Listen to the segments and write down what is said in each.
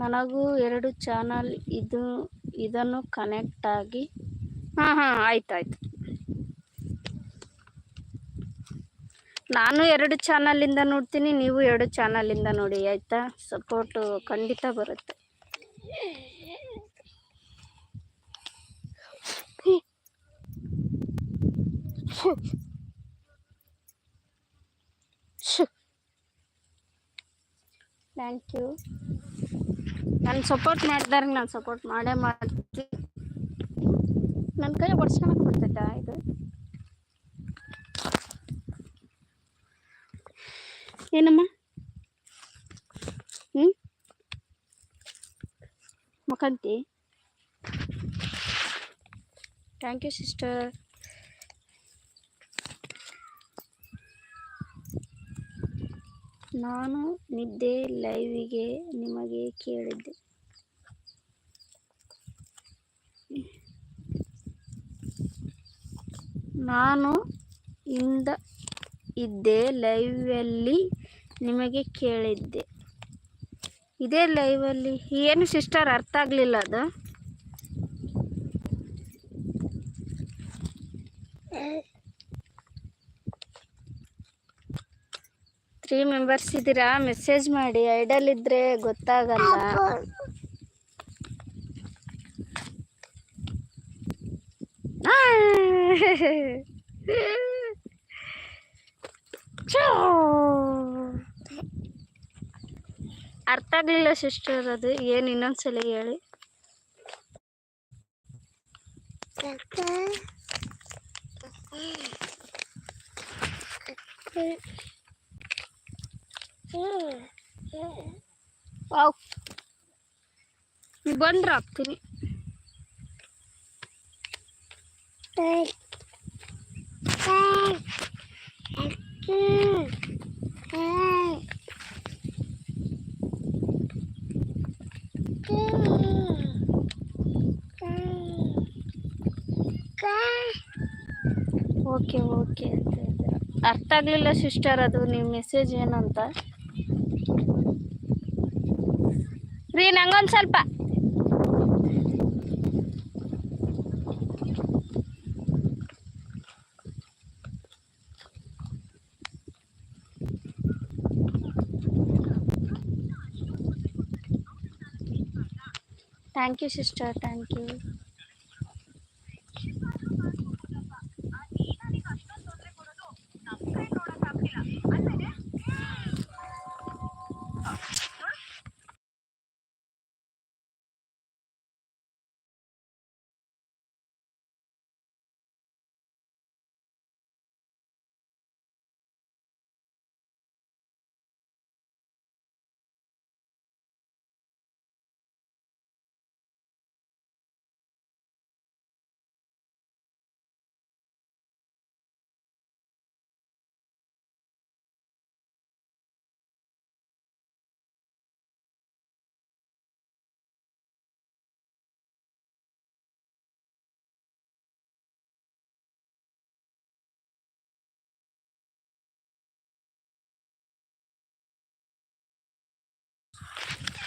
ನನಗೂ 2 ಚಾನಲ್ ಇದನ್ನು ಕನೆಕ್ಟ್ ಆಗಿ. ಹಾಂ ಆಯ್ತಾಯ್ತು. ನಾನು 2 ಚಾನಲಿಂದ ನೋಡ್ತೀನಿ, ನೀವು 2 ಚಾನಲಿಂದ ನೋಡಿ ಆಯಿತಾ. ಸಪೋರ್ಟು ಖಂಡಿತ ಬರುತ್ತೆ. Thank you. ನಾನು ಸಪೋರ್ಟ್ ಮಾಡಿದಾಗ ನಾನು ಸಪೋರ್ಟ್ ಮಾಡೇ ಮಾಡ್ತೀನಿ. ನನ್ನ ಕೈ ಬಡ್ಸ್ಕೊಳಕ್ಕೆ ಬರ್ತೈತಾ ಇದು? ಏನಮ್ಮ ಮಕಂತಿ? Thank you sister. ನಾನು ನಿದ್ದೆ ಲೈವಿಗೆ ನಿಮಗೆ ಕೇಳಿದ್ದೆ. ನಾನು ಇದ್ದೆ ಲೈವಲ್ಲಿ ನಿಮಗೆ ಕೇಳಿದ್ದೆ. ಇದೇ ಲೈವಲ್ಲಿ ಏನು ಸಿಸ್ಟರ್ ಅರ್ಥ ಆಗಲಿಲ್ಲ ಅದು. ತ್ರೀ ಮೆಂಬರ್ಸ್ ಇದ್ದೀರಾ? ಮೆಸೇಜ್ ಮಾಡಿ. ಐಡಲ್ ಇದ್ರೆ ಗೊತ್ತಾಗಲ್ಲ. ಅರ್ಥ ಆಗಲಿಲ್ಲ ಸಿಸ್ಟರ್ ಅದು ಏನು, ಇನ್ನೊಂದ್ಸಲ ಹೇಳಿ. ವಾವ್, ಬಂದ್ರೆ ಹಾಕ್ತೀನಿ. ಓಕೆ ಓಕೆ ಅಂತ ಇದ್ದೀರಾ. ಅರ್ಥ ಆಗಲಿಲ್ಲ ಸಿಸ್ಟರ್ ಅದು ನಿಮ್ಮ ಮೆಸೇಜ್ ಏನಂತ. ರೀ ನಂಗೊಂದು ಸ್ವಲ್ಪ thank you sister, thank you.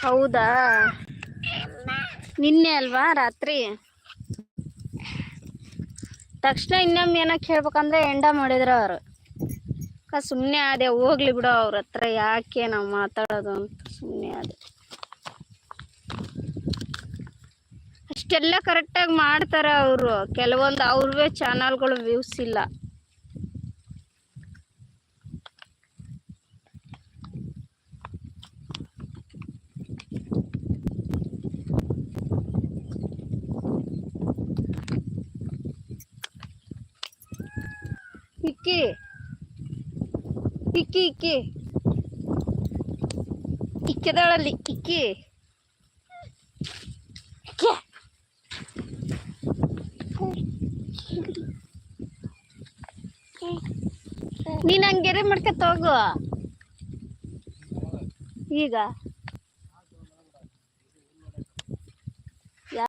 ಹೌದಾ, ನಿನ್ನೆ ಅಲ್ವಾ ರಾತ್ರಿ? ತಕ್ಷಣ ಇನ್ನೊಮ್ಮೆ ಏನಕ್ಕೆ ಹೇಳ್ಬೇಕಂದ್ರೆ ಎಂಡ ಮಾಡಿದ್ರ ಅವರು. ಸುಮ್ಮನೆ ಅದೇ ಹೋಗ್ಲಿ ಬಿಡು, ಅವ್ರ ಹತ್ರ ಯಾಕೆ ನಾವು ಮಾತಾಡೋದು ಅಂತ ಸುಮ್ಮನೆ ಅದೇ. ಅಷ್ಟೆಲ್ಲ ಕರೆಕ್ಟಾಗಿ ಮಾಡ್ತಾರೆ ಅವರು. ಕೆಲವೊಂದು ಅವ್ರವೇ ಚಾನಲ್ಗಳು ವ್ಯೂಸ್ ಇಲ್ಲ. ಇಕ್ಕಿ ಇಕ್ಕಿ ಇಕ್ಕಿ ಇಕ್ಕಿದಾಳಲ್ಲಿ ಇಕ್ಕಿ. ನೀನ್ ಹಂಗೆರೆ ಮಾಡ್ಕೊತ ಹೋಗು ಈಗ.